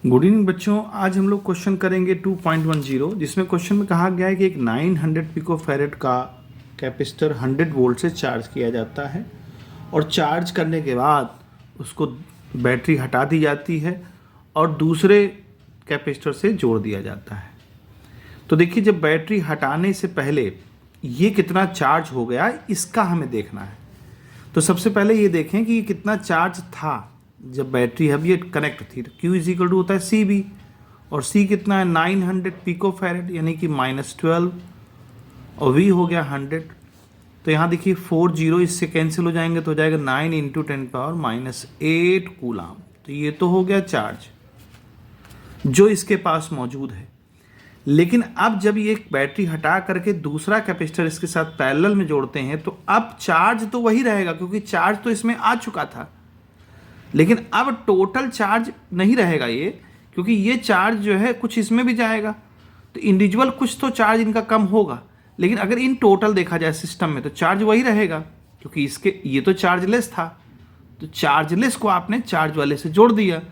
Good evening बच्चों, आज हम लोग क्वेश्चन करेंगे 2.10 जिसमें क्वेश्चन में कहा गया है कि एक 900 पिकोफैरेड का कैपेसिटर 100 वोल्ट से चार्ज किया जाता है और चार्ज करने के बाद उसको बैटरी हटा दी जाती है और दूसरे कैपेसिटर से जोड़ दिया जाता है। तो देखिए, जब बैटरी हटाने से पहले ये कितना चार्ज हो गया इसका हमें देखना है। तो सबसे पहले ये देखें कि ये कितना चार्ज था जब बैटरी अब ये कनेक्ट थी। तो Q इज इक्वल टू होता है CB और C कितना है 900 पिकोफैरेड यानी कि -12 और V हो गया 100। तो यहाँ देखिए 4 जीरो इससे कैंसिल हो जाएंगे तो हो जाएगा 9 इंटू 10⁻⁸ कूलाम। तो ये तो हो गया चार्ज जो इसके पास मौजूद है। लेकिन अब जब ये बैटरी हटा करके दूसरा कैपेसिटर इसके साथ पैरेलल में जोड़ते हैं तो अब चार्ज तो वही रहेगा क्योंकि चार्ज तो इसमें आ चुका था, लेकिन अब टोटल चार्ज नहीं रहेगा ये, क्योंकि ये चार्ज जो है कुछ इसमें भी जाएगा तो इंडिविजुअल कुछ तो चार्ज इनका कम होगा। लेकिन अगर इन टोटल देखा जाए सिस्टम में तो चार्ज वही रहेगा क्योंकि इसके ये तो चार्जलेस था। तो चार्जलेस को आपने चार्ज वाले से जोड़ दिया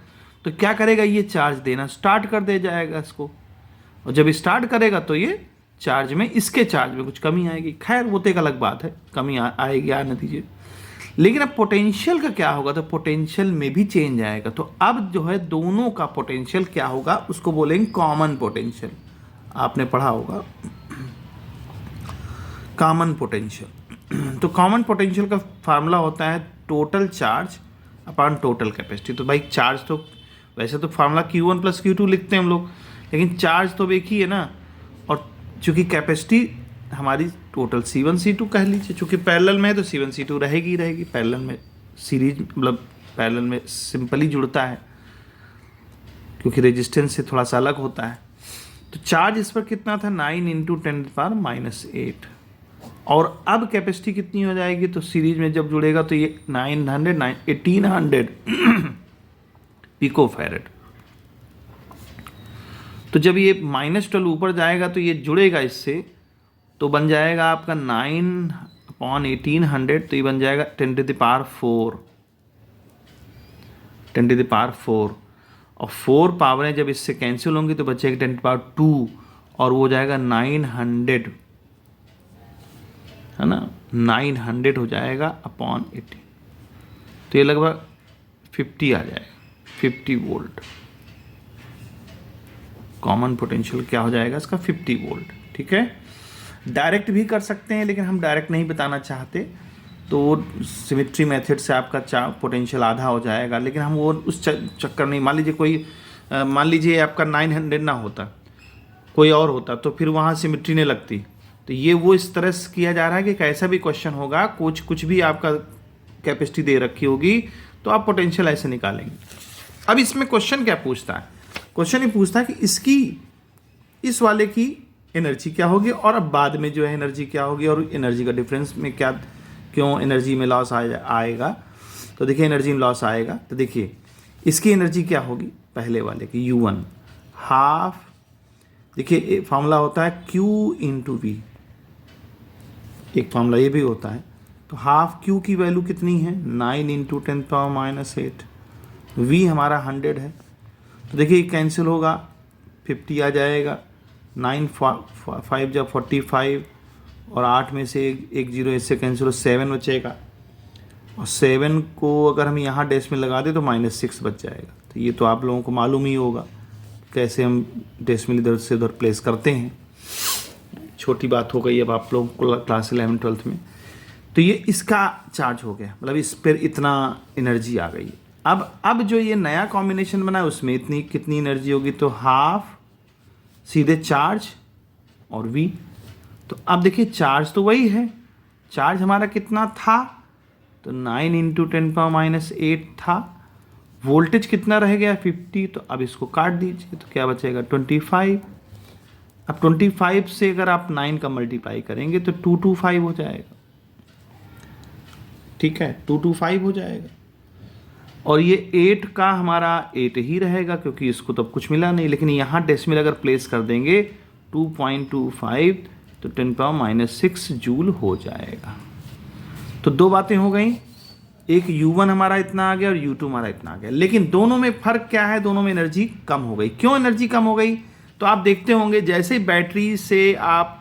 तो क्या करेगा, ये चार्ज देना स्टार्ट कर दे जाएगा इसको, और जब स्टार्ट करेगा तो ये चार्ज में इसके चार्ज में कुछ कमी आएगी। खैर वो तो एक अलग बात है, कमी आएगी आने दीजिए। लेकिन अब पोटेंशियल का क्या होगा, तो पोटेंशियल में भी चेंज आएगा। तो अब जो है दोनों का पोटेंशियल क्या होगा उसको बोलेंगे कॉमन पोटेंशियल। आपने पढ़ा होगा कॉमन पोटेंशियल। तो कॉमन पोटेंशियल का फार्मूला होता है total charge upon total capacity. तो भाई चार्ज तो वैसे तो फार्मूला Q1 + Q2 लिखते हैं हम लोग, लेकिन चार्ज तो एक ही है ना। और चूंकि कैपेसिटी हमारी टोटल C1 C2 कह लीजिए, चूंकि पैरेलल में है तो C1 C2 रहेगी ही रहेगी। पैरेलल में सीरीज मतलब पैरेलल में सिंपली जुड़ता है क्योंकि रेजिस्टेंस से थोड़ा सा अलग होता है। तो चार्ज इस पर कितना था 9 इंटू 10⁻⁸। और अब कैपेसिटी कितनी हो जाएगी, तो सीरीज में जब जुड़ेगा तो ये 1800 पिकोफैरेड। तो जब ये -12 ऊपर जाएगा तो ये जुड़ेगा इससे तो बन जाएगा आपका 9/1800। तो ये बन जाएगा 10⁴ और 4 पावरें जब इससे कैंसिल होंगी तो बचेगी 10⁻2 और वो जाएगा 900, है ना। 900 हो जाएगा अपॉन 80, तो ये लगभग 50 आ जाएगा, 50 वोल्ट। कॉमन पोटेंशियल क्या हो जाएगा इसका 50 वोल्ट। ठीक है, डायरेक्ट भी कर सकते हैं लेकिन हम डायरेक्ट नहीं बताना चाहते, तो वो सिमेट्री मेथड से आपका पोटेंशियल आधा हो जाएगा। लेकिन हम वो उस चक्कर नहीं, मान लीजिए आपका 900 ना होता, कोई और होता तो फिर वहाँ सिमेट्री नहीं लगती। तो ये वो इस तरह से किया जा रहा है कि कैसा भी क्वेश्चन होगा, कुछ भी आपका कैपेसिटी दे रखी होगी तो आप पोटेंशियल ऐसे निकालेंगे। अब इसमें क्वेश्चन क्या पूछता है, क्वेश्चन ये पूछता है कि इसकी इस वाले की एनर्जी क्या होगी और अब बाद में जो है एनर्जी क्या होगी और एनर्जी का डिफरेंस में क्या, क्यों एनर्जी में लॉस आएगा। तो देखिए एनर्जी में लॉस आएगा तो देखिए इसकी एनर्जी क्या होगी, पहले वाले की U1 हाफ। देखिए फार्मूला होता है Q इंटू V, एक फार्मूला ये भी होता है। तो हाफ Q की वैल्यू कितनी है 9 इंटू 10⁻⁸। V हमारा 100 है तो देखिए कैंसिल होगा 50 आ जाएगा, 9 5 जब 45 और 8 में से एक जीरो इससे कैंसिल हो 7 बचेगा, और 7 को अगर हम यहाँ डेसिमल लगा दें तो -6 बच जाएगा। तो ये तो आप लोगों को मालूम ही होगा कैसे हम डेसिमल इधर से उधर प्लेस करते हैं, छोटी बात हो गई अब आप लोगों को क्लास 11-12 में। तो ये इसका चार्ज हो गया, मतलब इस पर इतना एनर्जी आ गई। अब जो ये नया कॉम्बिनेशन बना है उसमें इतनी कितनी एनर्जी होगी, तो हाफ सीधे चार्ज और V। तो अब देखिए चार्ज तो वही है, चार्ज हमारा कितना था तो 9 इंटू 10⁻⁸ था। वोल्टेज कितना रह गया 50, तो अब इसको काट दीजिए तो क्या बचेगा 25। अब 25 से अगर आप 9 का मल्टीप्लाई करेंगे तो 225 हो जाएगा। ठीक है, 225 हो जाएगा और ये 8 का हमारा 8 ही रहेगा क्योंकि इसको तो अब कुछ मिला नहीं। लेकिन यहाँ डेसिमल अगर प्लेस कर देंगे 2.25 तो 10⁻⁶ जूल हो जाएगा। तो दो बातें हो गई, एक U1 हमारा इतना आ गया और U2 हमारा इतना आ गया, लेकिन दोनों में फ़र्क क्या है, दोनों में एनर्जी कम हो गई। क्यों एनर्जी कम हो गई? तो आप देखते होंगे जैसे बैटरी से आप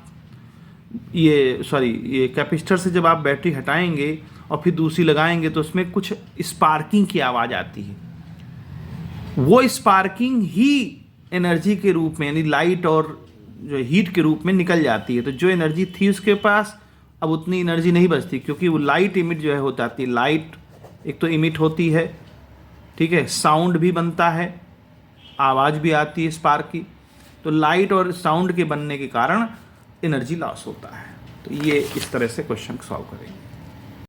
ये कैपेसिटर से जब आप बैटरी हटाएंगे और फिर दूसरी लगाएंगे तो उसमें कुछ स्पार्किंग की आवाज़ आती है। वो स्पार्किंग ही एनर्जी के रूप में यानी लाइट और जो हीट के रूप में निकल जाती है। तो जो एनर्जी थी उसके पास अब उतनी एनर्जी नहीं बचती, क्योंकि वो लाइट इमिट जो है हो जाती है। लाइट एक तो इमिट होती है, ठीक है, साउंड भी बनता है, आवाज़ भी आती है स्पार्क की। तो लाइट और साउंड के बनने के कारण एनर्जी लॉस होता है। तो ये इस तरह से क्वेश्चन सॉल्व करेंगे।